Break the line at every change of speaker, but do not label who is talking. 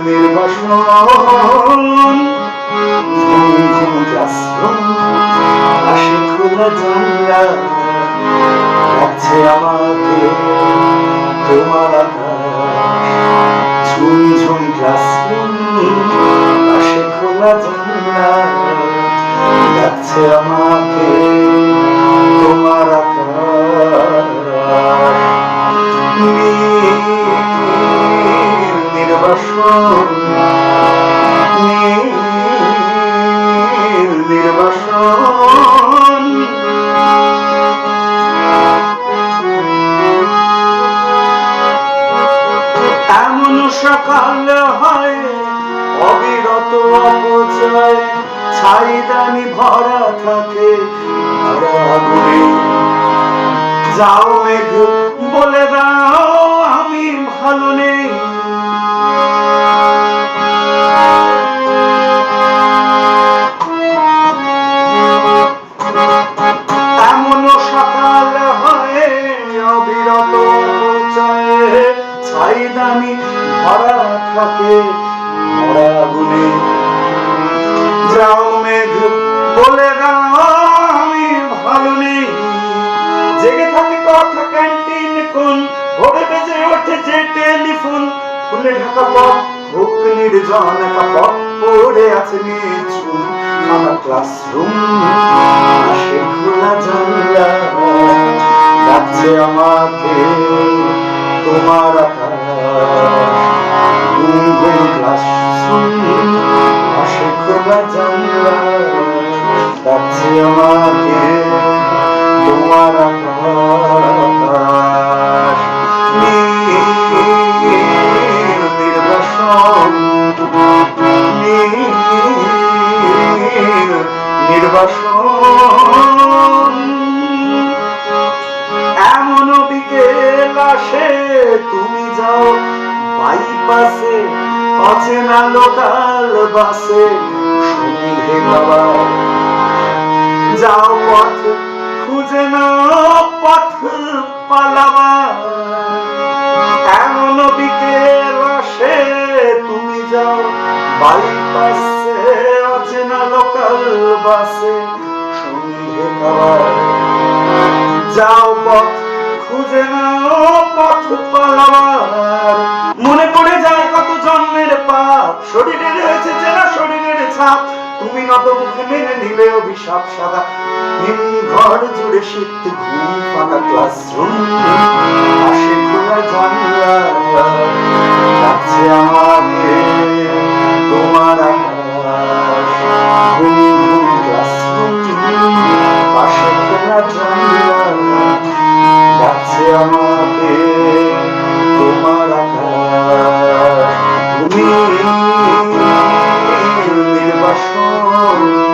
নির্বাসন ক্লাসরুম পাশে খোলা জানলা লাগছে আমাকে তোমার আকাশ ঝুমঝুম ক্লাসরুম পাশে খোলা জানলা লাগছে আমাকে তোমার আকাশ নির্বাসন নির্বাসন এমন সকাল হয় অবিরত অপচয় ছাইদানি ভরা থাকে আগুনে যাও মেঘ বলে দাও আমি ভালো নেই এমন সকাল হয় অবিরত অপচয় ছাইদানি ভরা থাকে আগুনে যাও মেঘ বলে দাও আমি ভালো নেই জেগে থাকে কথা ক্যান্টিন কোন ভোরে বেজে ওঠে যে টেলিফোন ফুলে ঢাকা পথ হোক নির্জন একা পথ পড়ে আছে নিঝুম আমার ক্লাসরুম পাশে খোলা জানলা লাগছে আমাকে তোমার আকাশ ঘুম ক্লাসরুম পাশে খোলা জানলা লাগছে আমাকে তোমার আকাশ নির্বাসন নির্বাসন এমন বিকেল আসে তুমি যাও বাইপাসে অচেনা লোকাল বাসে সন্ধে খাবার যাও পথ খুঁজে না পথ পালাবার এমন বিকেল আসে তুমি যাও বাইপাসে অচেনা লোকাল বাসে সন্ধে খাবার যাও পথ খুঁজে না পথ পালাবার মনে পড়ে যায় কত জন্মের পাপ শরীরে রয়েছে চেনা শরীরের ছাপ তুমি নত মুখে মেনে নিলে অভিশাপ সাদা হিম ঘর জুড়ে শীত ঘুম পাতা ক্লাসরুম পাশে খোলা জানলা লাগছে আমাকে তোমার আকাশ ঘুম ক্লাসরুম পাশে খোলা জানলা লাগছে আমাকে তোমার আকাশ নির্বাসন